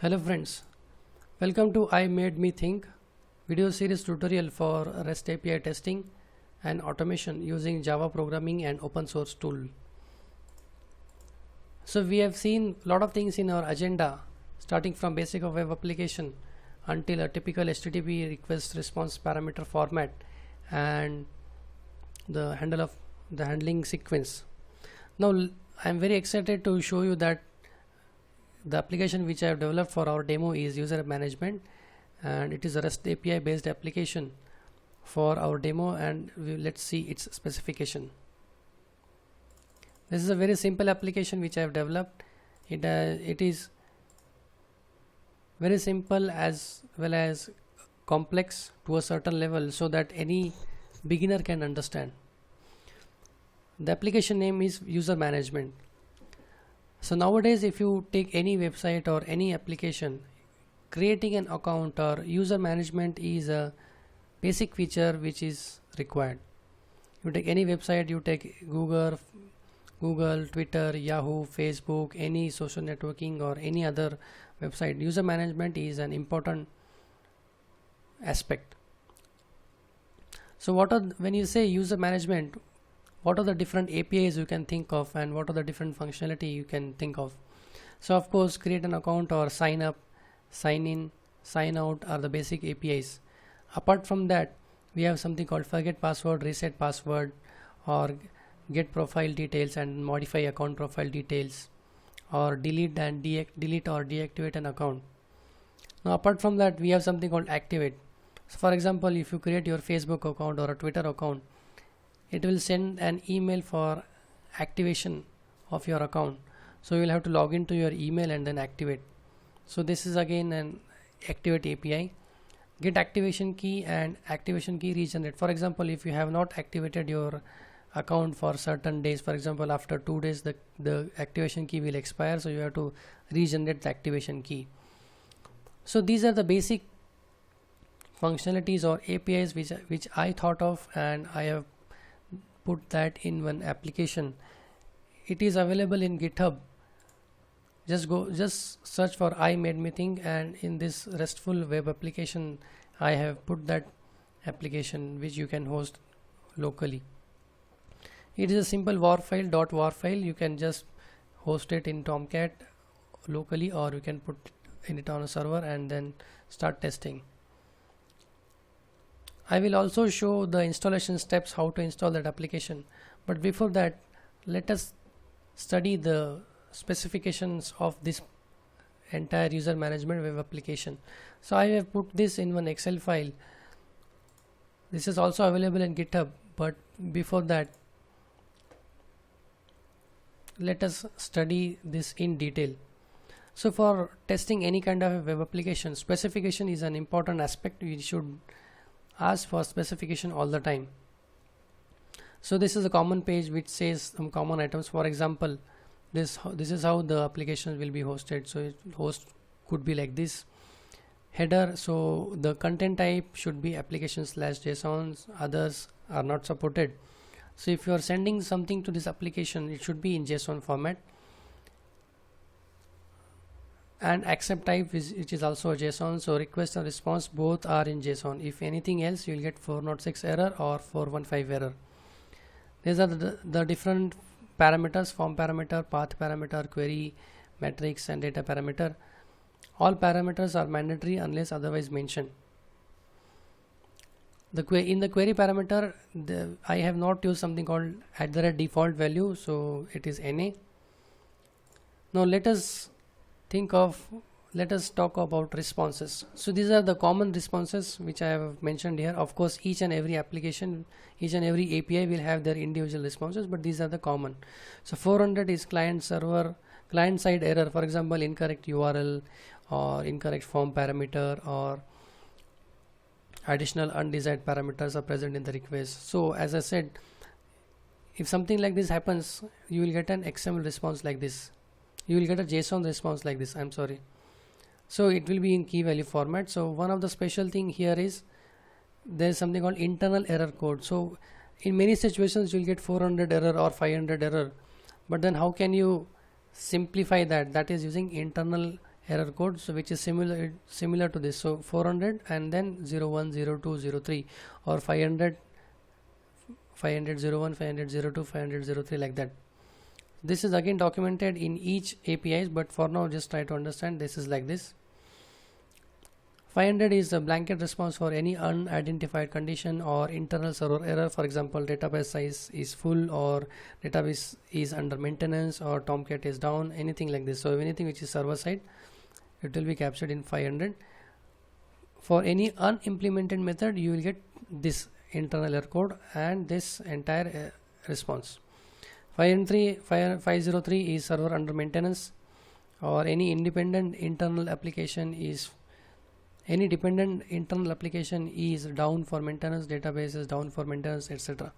Hello friends, welcome to I Made Me Think video series tutorial for REST API testing and automation using Java programming and open source tool. So we have seen a lot of things in our agenda, starting from basic of web application until a typical HTTP request response parameter format and the handling sequence. Now I am very excited to show you that the application which I have developed for our demo is user management, and it is a REST API based application for our demo, and let's see its specification. This is a very simple application which I have developed. It is very simple as well as complex to a certain level so that any beginner can understand. The application name is user management. So nowadays, if you take any website or any application, creating an account or user management is a basic feature which is required. You take any website, you take Google, Twitter, Yahoo, Facebook, any social networking or any other website, user management is an important aspect. So when you say user management, what are the different APIs you can think of, and what are the different functionality you can think of? So of course, create an account or sign up, sign in, sign out are the basic APIs. Apart from that, we have something called forget password, reset password, or get profile details and modify account profile details, or delete or deactivate an account. Now apart from that, we have something called activate. So for example, if you create your Facebook account or a Twitter account, it will send an email for activation of your account. So you will have to log into your email and then activate. So this is again an activate API. Get activation key and activation key regenerate. For example, if you have not activated your account for certain days, for example after 2 days the activation key will expire, so you have to regenerate the activation key. So these are the basic functionalities or APIs which I thought of, and I have put that in one application. It is available in GitHub. Just search for I Made Me Think, and in this RESTful web application I have put that application which you can host locally. It is a simple war file. You can just host it in Tomcat locally, or you can put it on a server and then start testing. I will also show the installation steps, how to install that application. But before that, let us study the specifications of this entire user management web application. So I have put this in one Excel file. This is also available in GitHub, but before that, let us study this in detail. So for testing any kind of a web application, specification is an important aspect. We should ask for specification all the time. So this is a common page which says some common items. For example, this is how the application will be hosted. So host could be like this. Header, so the content type should be application/JSON. Others are not supported. So if you are sending something to this application, it should be in JSON format. And accept type which is also a JSON. So request and response both are in JSON. If anything else, you will get 406 error or 415 error. These are the different parameters: form parameter, path parameter, query, matrix, and data parameter. All parameters are mandatory unless otherwise mentioned. In the query parameter, I have not used something called @default value, so it is NA. Now let us talk about responses. So these are the common responses which I have mentioned here. Of course, each and every application, each and every API will have their individual responses, but these are the common. So 400 is client side error, for example incorrect URL or incorrect form parameter, or additional undesired parameters are present in the request. So as I said, if something like this happens, you will get an XML response like this. You will get a JSON response like this. I'm sorry. So it will be in key value format. So one of the special thing here is there is something called internal error code. So in many situations you will get 400 error or 500 error, but then how can you simplify that? That is using internal error code, so which is similar to this. So 400 and then 01, 02, 03, or 500, 500, 01, 500, 02, 500, 03, like that. This is again documented in each APIs, but for now just try to understand. This is like this. 500 is a blanket response for any unidentified condition or internal server error. For example, database size is full, or database is under maintenance, or Tomcat is down, anything like this. So anything which is server side, it will be captured in 500. For any unimplemented method, you will get this internal error code and this entire response. 503 is server under maintenance, or any dependent internal application is down for maintenance, database is down for maintenance, etc.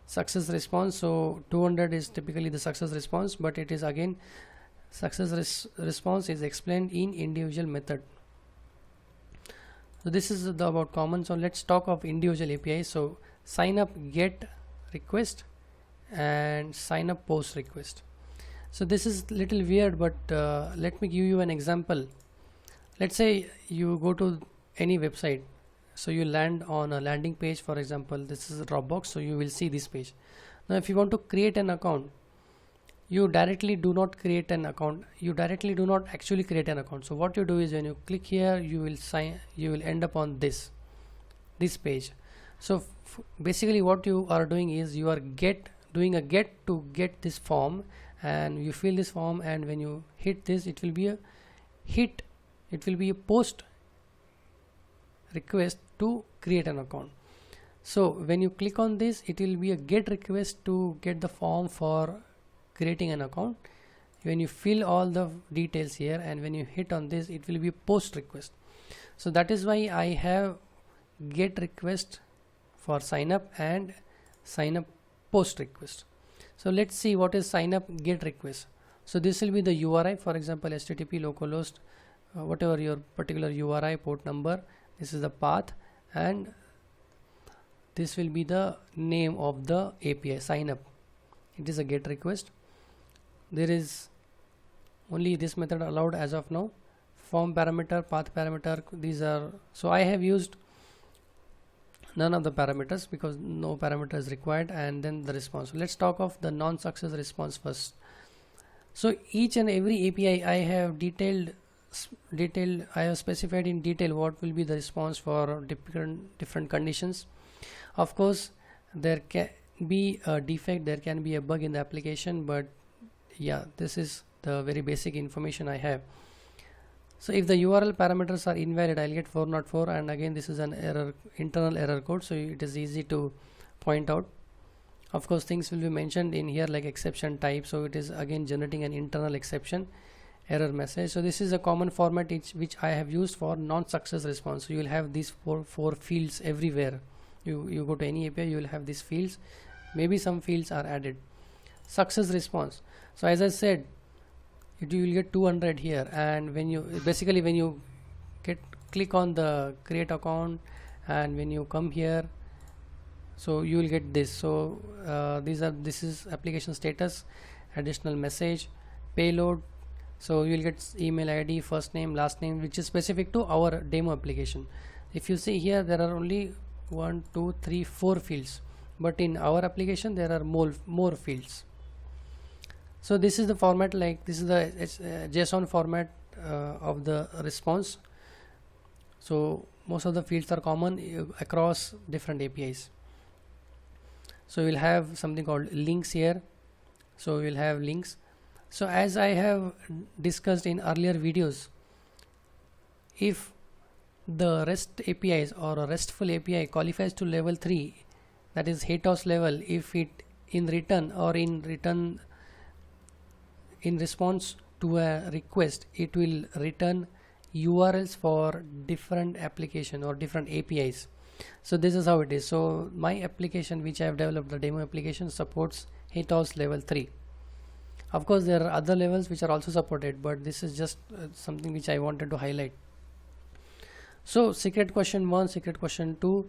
Success response, so 200 is typically the success response, but it is again response is explained in individual method. So this is about common. So let's talk of individual APIs. So sign up get request and sign up post request. So this is little weird, but let me give you an example. Let's say you go to any website, so you land on a landing page. For example, this is a Dropbox, so you will see this page. Now if you want to create an account, you directly do not create an account, you directly do not actually create an account. So what you do is, when you click here, you will end up on this page. So basically what you are doing is, you are doing a get to get this form, and you fill this form, and when you hit this, it will be a post request to create an account. So when you click on this, it will be a get request to get the form for creating an account. When you fill all the details here, and when you hit on this, it will be a post request. So that is why I have get request for sign up and sign up post request. So let's see what is sign up get request. So this will be the URI, for example, HTTP localhost, whatever your particular URI, port number, this is the path, and this will be the name of the API, sign up. It is a get request. There is only this method allowed as of now. Form parameter, path parameter, these are, so I have used none of the parameters because no parameter is required. And then the response. So let's talk of the non-success response first. So each and every API I have I have specified in detail what will be the response for different conditions. Of course, there can be a defect, there can be a bug in the application, but yeah, this is the very basic information I have. So if the URL parameters are invalid, I'll get 404, and again this is an error, internal error code, so it is easy to point out. Of course, things will be mentioned in here like exception type, so it is again generating an internal exception error message. So this is a common format which I have used for non-success response. So you will have these four fields everywhere. You go to any API, you will have these fields. Maybe some fields are added. Success response. So as I said, you will get 200 here, and when you click on the create account, and when you come here, so you will get this. So this is application status, additional message, payload. So you will get email ID, first name, last name, which is specific to our demo application. If you see here, there are only 1, 2, 3, 4 fields, but in our application there are more fields. So this is the format, like this is the JSON format of the response. So most of the fields are common across different APIs. So we'll have something called links here. So we'll have links. So as I have discussed in earlier videos, if the REST APIs or a RESTful API qualifies to level 3, that is HATOS level, if it in response to a request, it will return URLs for different application or different APIs. So this is how it is. So my application which I have developed, the demo application, supports HATOS level 3. Of course, there are other levels which are also supported, but this is just something which I wanted to highlight. So secret question 1, secret question 2.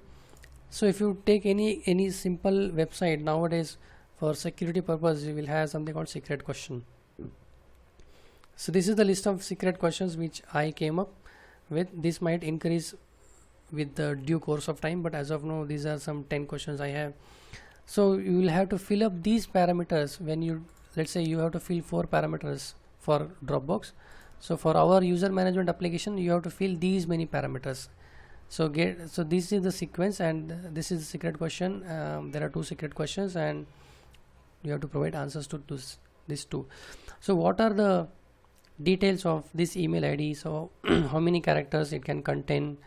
So if you take any simple website nowadays, for security purpose, you will have something called secret question. So this is the list of secret questions which I came up with. This might increase with the due course of time, but as of now these are some 10 questions I have. So you will have to fill up these parameters when you, let's say you have to fill 4 parameters for Dropbox. So for our user management application you have to fill these many parameters. So this is the sequence, and this is the secret question. There are 2 secret questions and you have to provide answers to these 2. So what are the details of this email ID? So how many characters it can contain,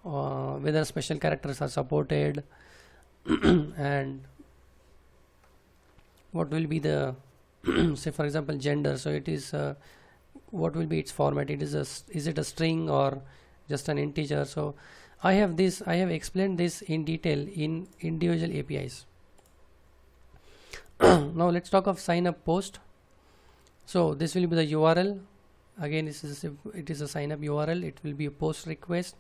whether special characters are supported, and what will be the say for example gender. So it is what will be its format? Is it a string or just an integer? So I have explained this in detail in individual APIs. Now let's talk of sign up post. So this will be the URL. Again, it is a sign up URL. It will be a post request.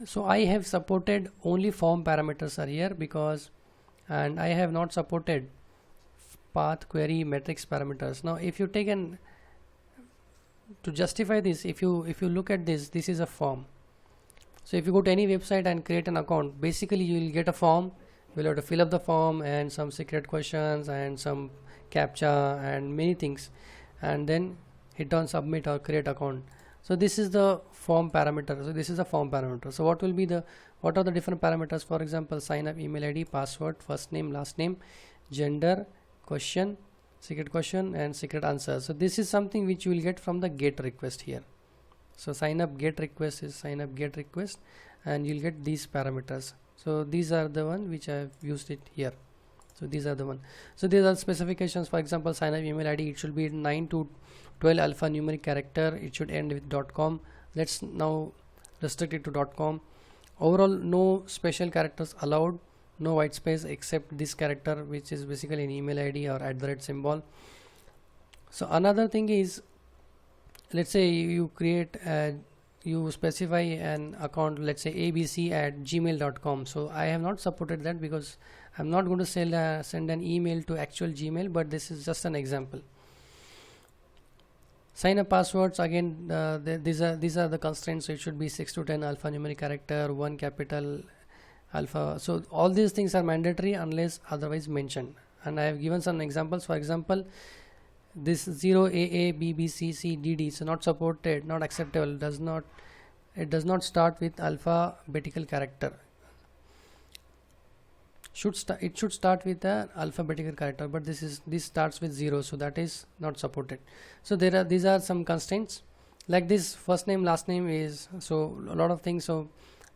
So I have supported only form parameters are here and I have not supported path, query, metrics parameters. Now if you take to justify this, if you look at this is a form. So if you go to any website and create an account, basically you will get a form. You will have to fill up the form and some secret questions and some captcha and many things, and then hit on submit or create account. So this is the form parameter. So this is a form parameter. So what are the different parameters? For example, sign up email ID, password, first name, last name, gender, question, secret question, and secret answer. So this is something which you will get from the GET request here. So sign up GET request is sign up GET request, and you'll get these parameters. So these are the one which I have used it here. So these are the one. So these are specifications. For example, sign up email ID, it should be 9 to 12 alphanumeric character. It should end with .com. Let's now restrict it to .com. Overall, no special characters allowed, no white space except this character, which is basically an email ID or @ symbol. So another thing is, let's say you you specify an account, let's say abc@gmail.com. So I have not supported that because I'm not going to send an email to actual Gmail, but this is just an example. Sign up passwords, again these are the constraints. So it should be 6 to 10 alphanumeric character, 1 capital alpha. So all these things are mandatory unless otherwise mentioned, and I have given some examples. For example, this 0 AA BBCC DD is not supported, not acceptable. It does not start with alphabetical character. It should start with an alphabetical character, but this starts with 0, so that is not supported. So these are some constraints. Like this first name last name is, so a lot of things. So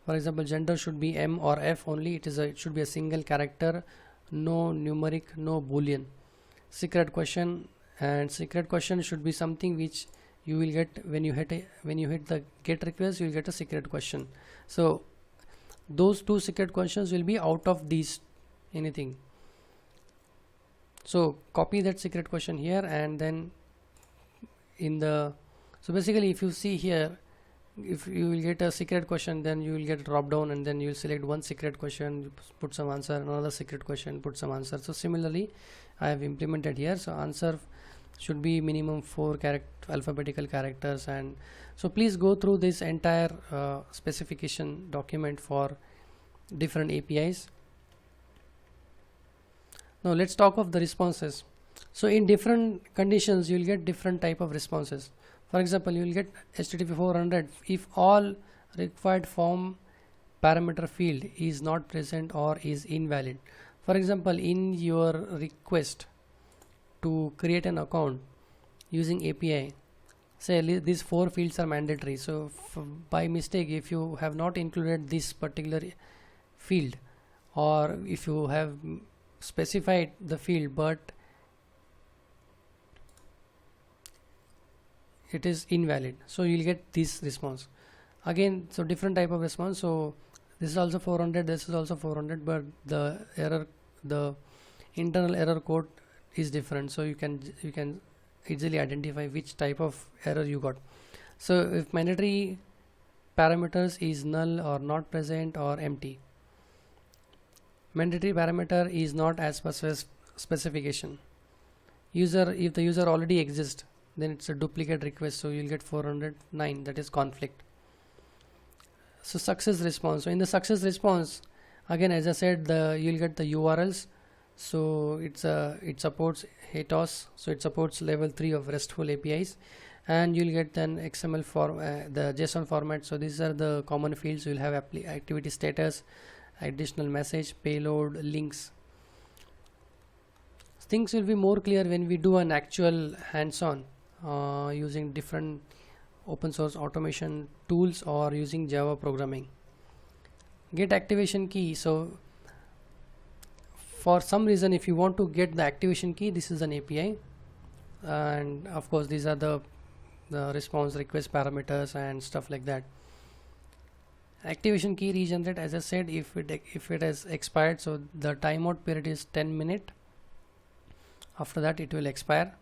for example, gender should be M or F only. It should be a single character, no numeric, no boolean. Secret question should be something which you will get when you hit the GET request. You will get a secret question. So those 2 secret questions will be out of these anything. So copy that secret question here, and then so basically if you see here, if you will get a secret question, then you will get a drop down, and then you will select one secret question, you put some answer, another secret question, put some answer. So similarly I have implemented here. So answer should be minimum 4 alphabetical characters. And so please go through this entire specification document for different APIs. Now let's talk of the responses. So in different conditions you will get different type of responses. For example, you will get HTTP 400 if all required form parameter field is not present or is invalid. For example, in your request to create an account using API, say these 4 fields are mandatory. So by mistake, if you have not included this particular field, or if you have specified the field but it is invalid, so you will get this response again. So different type of response. So this is also 400, this is also 400, but the internal error code is different, so you can easily identify which type of error you got. So if mandatory parameters is null or not present or empty, mandatory parameter is not as per specification. If the user already exists, then it's a duplicate request, so you'll get 409, that is conflict. So success response, so in the success response, again as I said, you'll get the URLs. So it supports HATOS, so it supports level 3 of RESTful APIs, and you'll get then XML form, the JSON format. So these are the common fields. You'll have activity status, additional message, payload, links. Things will be more clear when we do an actual hands-on using different open source automation tools or using Java programming. Get activation key. So for some reason, if you want to get the activation key, this is an API, and of course these are the response request parameters and stuff like that. Activation key regenerate, as I said, if it has expired, so the timeout period is 10 minutes. After that it will expire.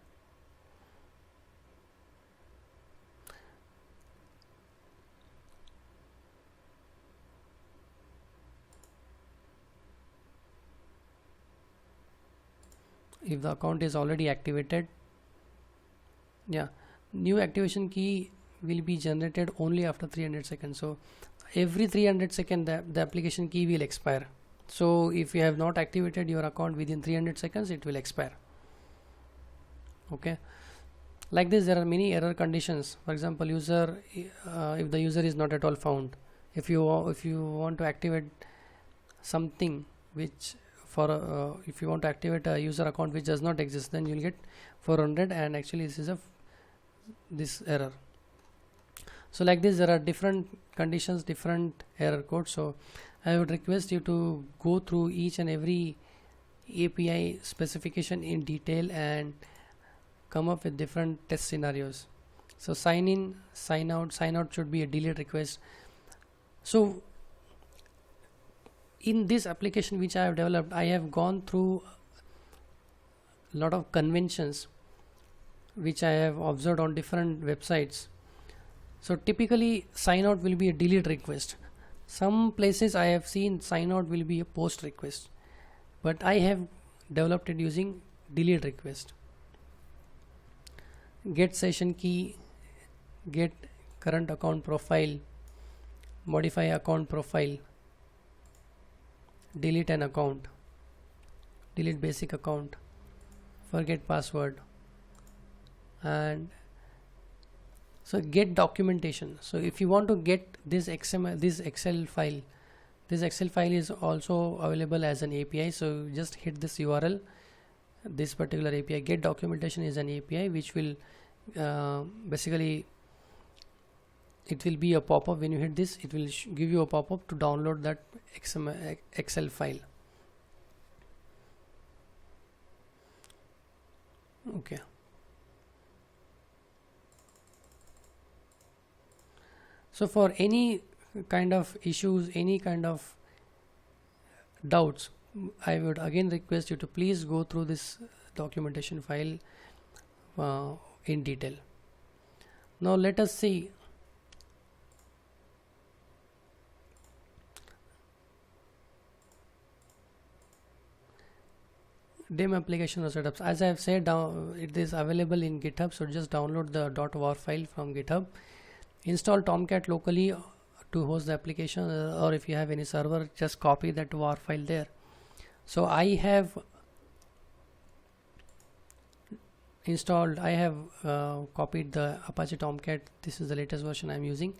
If the account is already activated, yeah, new activation key will be generated only after 300 seconds. So every 300 seconds the application key will expire. So if you have not activated your account within 300 seconds, it will expire. Okay, like this there are many error conditions. For example, user, if the user is not at all found, if you want to activate something which if you want to activate a user account which does not exist, then you'll get 400, and actually this is this error. So like this there are different conditions, different error codes. So I would request you to go through each and every API specification in detail and come up with different test scenarios. So sign in, sign out should be a delete request. So in this application which I have developed, I have gone through a lot of conventions which I have observed on different websites. So typically sign out will be a delete request. Some places I have seen sign out will be a post request, but I have developed it using delete request. Get session key, get current account profile, modify account profile, delete an account, delete basic account, forget password, and so get documentation. So if you want to get this XML, this Excel file is also available as an API. So just hit this URL, this particular API. Get documentation is an API which will basically it will be a pop-up. When you hit this, it will give you a pop-up to download that Excel file. Okay. So for any kind of issues, any kind of doubts, I would again request you to please go through this documentation file in detail. Now let us see DEM application or setups. As I have said, it is available in GitHub, so just download the .war file from GitHub. Install Tomcat locally to host the application, or if you have any server, just copy that WAR file there. So I have installed, I have copied the Apache Tomcat. This is the latest version I'm using.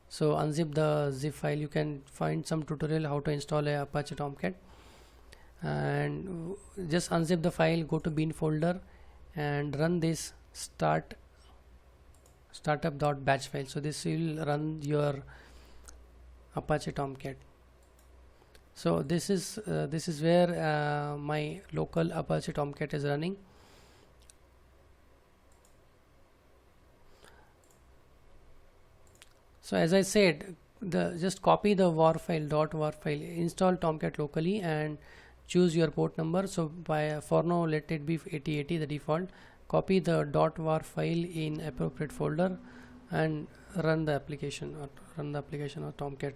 So unzip the zip file. You can find some tutorial how to install a Apache Tomcat, and just unzip the file, go to bin folder and run this startup.batch file. So this will run your Apache Tomcat. So this is where my local Apache Tomcat is running. So as I said, just copy the war file, .war file, install Tomcat locally and choose your port number. So for now let it be 8080, the default. Copy the .war file in appropriate folder and run the application of Tomcat.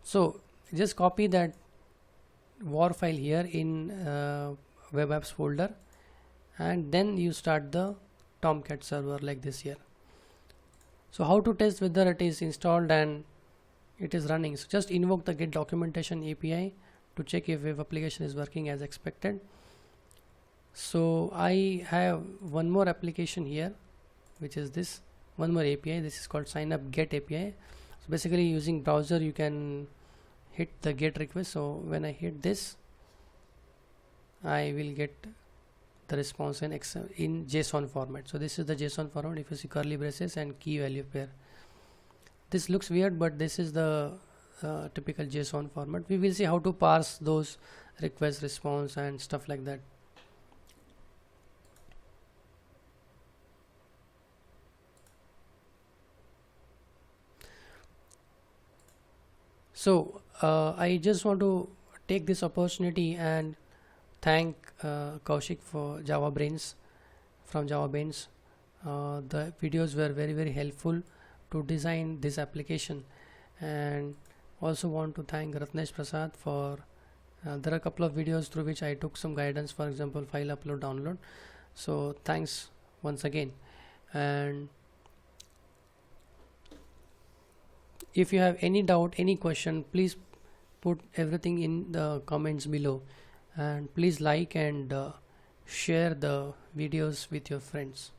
So just copy that war file here in web apps folder, and then you start the Tomcat server like this here. So how to test whether it is installed and it is running? So just invoke the get documentation API to check if web application is working as expected. So I have one more application here, which is this one more API. This is called sign up get API. So basically using browser you can hit the get request. So when I hit this, I will get the response in JSON format. So this is the JSON format. If you see curly braces and key value pair, this looks weird, but this is the typical JSON format. We will see how to parse those request response and stuff like that. So I just want to take this opportunity and thank Kaushik for Java Brains from Java Brains. The videos were very helpful to design this application, and also want to thank Ratnesh Prasad for there are a couple of videos through which I took some guidance, for example file upload download. So thanks once again, and if you have any doubt, any question, please put everything in the comments below, and please like and share the videos with your friends.